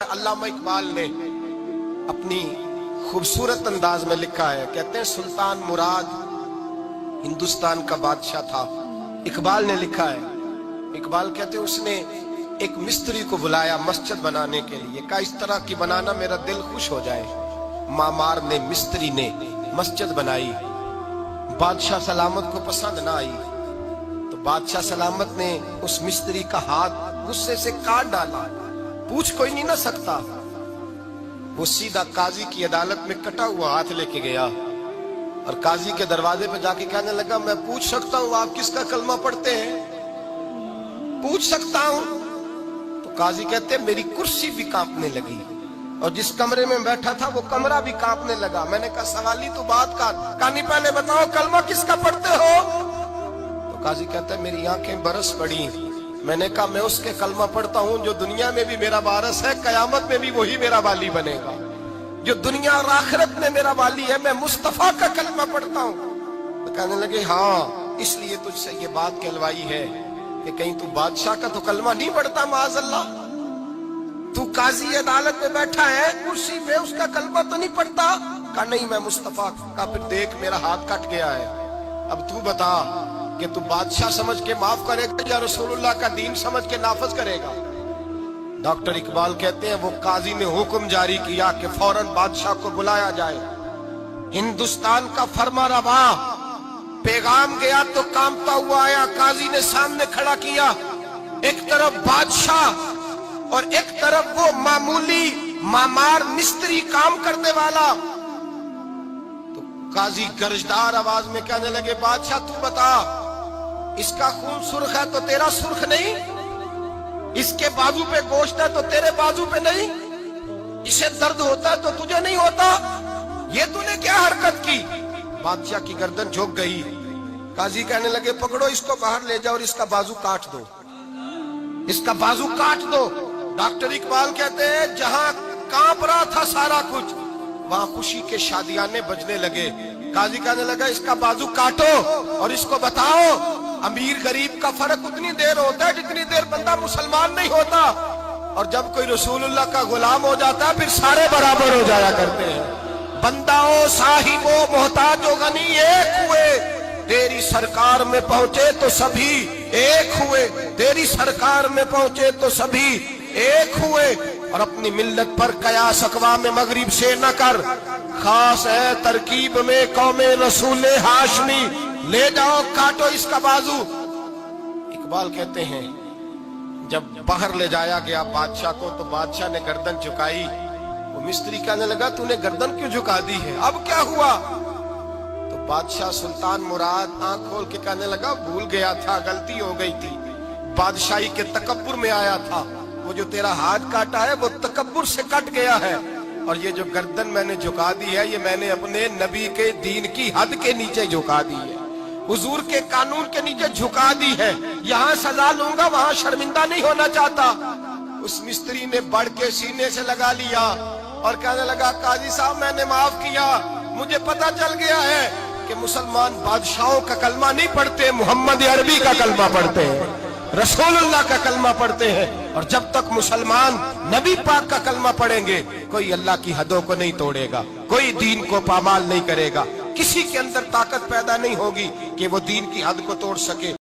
علامہ اقبال نے اپنی خوبصورت انداز میں لکھا ہے، کہتے ہیں سلطان مراد ہندوستان کا بادشاہ تھا۔ اقبال نے لکھا ہے، اقبال کہتے ہیں اس نے ایک مستری کو بلایا مسجد بنانے کے لیے، کہا اس طرح کی بنانا میرا دل خوش ہو جائے۔ معمار نے، مستری نے مسجد بنائی، بادشاہ سلامت کو پسند نہ آئی تو بادشاہ سلامت نے اس مستری کا ہاتھ غصے سے کاٹ ڈالا، پوچھ کوئی نہیں نہ سکتا۔ وہ سیدھا قاضی کی عدالت میں کٹا ہوا ہاتھ لے کے گیا اور قاضی کے دروازے پہ جا کے کہنے لگا میں پوچھ سکتا ہوں آپ کس کا کلمہ پڑھتے ہیں؟ پوچھ سکتا ہوں؟ تو قاضی کہتے ہیں میری کرسی بھی کانپنے لگی اور جس کمرے میں بیٹھا تھا وہ کمرہ بھی کانپنے لگا۔ میں نے کہا سوالی تو بات کا، کہانی پہلے بتاؤ کلمہ کس کا پڑھتے ہو؟ تو قاضی کہتا ہے میری آنکھیں برس پڑی۔ میں نے کہا میں اس کے کلمہ پڑھتا ہوں جو دنیا میں بھی میرا وارث ہے، قیامت میں بھی وہی میرا والی بنے گا۔ جو دنیا اور آخرت میں میرا والی ہے، میں مصطفیٰ کا کلمہ پڑھتا ہوں۔ تو کہنے لگے ہاں اس لیے تجھ سے یہ بات کہلوائی ہے کہ کہیں تو بادشاہ کا تو کلمہ نہیں پڑھتا، معاذ اللہ۔ تو قاضی عدالت میں بیٹھا ہے کرسی پہ، اس کا کلمہ تو نہیں پڑھتا؟ کہا نہیں میں مصطفیٰ کا۔ پھر دیکھ میرا ہاتھ کٹ گیا ہے، اب تو بتا کہ تو بادشاہ سمجھ کے معاف کرے گا یا رسول اللہ کا دین سمجھ کے نافذ کرے گا؟ ڈاکٹر اقبال کہتے ہیں وہ قاضی نے حکم جاری کیا کہ فوراً بادشاہ کو بلایا جائے۔ ہندوستان کا فرما روا پیغام گیا تو کانپتا ہوا آیا، قاضی نے سامنے کھڑا کیا، ایک طرف بادشاہ اور ایک طرف وہ معمولی معمار مستری کام کرنے والا۔ تو قاضی گرجدار آواز میں کہنے لگے بادشاہ تو بتا، اس کا خون سرخ ہے تو تیرا سرخ نہیں؟ اس کے بازو پہ گوشت ہے تو تیرے بازو پہ نہیں؟ اسے درد ہوتا ہے تو تجھے نہیں ہوتا؟ یہ تو نے کیا حرکت کی؟ بادشاہ کی گردن جھک گئی۔ قاضی کہنے لگے پکڑو اس کو باہر لے جاؤ اور اس کا بازو کاٹ دو، اس کا بازو کاٹ دو۔ ڈاکٹر اقبال کہتے ہیں جہاں کانپ رہا تھا سارا کچھ، وہاں خوشی کے شادیانے بجنے لگے۔ قاضی کہنے لگا اس کا بازو کاٹو اور اس کو بتاؤ امیر غریب کا فرق اتنی دیر ہوتا ہے جتنی دیر بندہ مسلمان نہیں ہوتا، اور جب کوئی رسول اللہ کا غلام ہو جاتا ہے پھر سارے برابر ہو جایا کرتے ہیں۔ بندہ ہو صاحب ہو محتاج و غنی ایک ہوئے، تیری سرکار میں پہنچے تو سبھی ایک ہوئے، تیری سرکار میں پہنچے تو سبھی ایک ہوئے۔ اور اپنی ملت پر قیاس اقوام مغرب سے نہ کر، خاص ہے ترکیب میں قوم رسول ہاشمی، لے جاؤ کاٹو اس کا بازو۔ اقبال کہتے ہیں جب باہر لے جایا گیا بادشاہ کو تو بادشاہ نے گردن جھکائی۔ وہ مستری کہنے لگا تو نے گردن کیوں جھکا دی ہے، اب کیا ہوا؟ تو بادشاہ سلطان مراد آنکھ کھول کے کہنے لگا بھول گیا تھا، غلطی ہو گئی تھی، بادشاہی کے تکبر میں آیا تھا، وہ جو تیرا ہاتھ کاٹا ہے وہ تکبر سے کٹ گیا ہے، اور یہ جو گردن میں نے جھکا دی ہے یہ میں نے اپنے نبی کے دین کی حد کے نیچے جھکا دی ہے، حضور کے قانون کے نیچے جھکا دی ہے۔ یہاں سزا لوں گا وہاں شرمندہ نہیں ہونا چاہتا۔ اس مستری نے بڑھ کے سینے سے لگا لیا اور کہنے لگا قاضی صاحب میں نے معاف کیا، مجھے پتا چل گیا ہے کہ مسلمان بادشاہوں کا کلمہ نہیں پڑھتے، محمد عربی کا کلمہ پڑھتے ہیں، رسول اللہ کا کلمہ پڑھتے ہیں، اور جب تک مسلمان نبی پاک کا کلمہ پڑھیں گے کوئی اللہ کی حدوں کو نہیں توڑے گا، کوئی دین کو پامال نہیں کرے گا، کسی کے اندر طاقت پیدا نہیں ہوگی کہ وہ دین کی حد کو توڑ سکے۔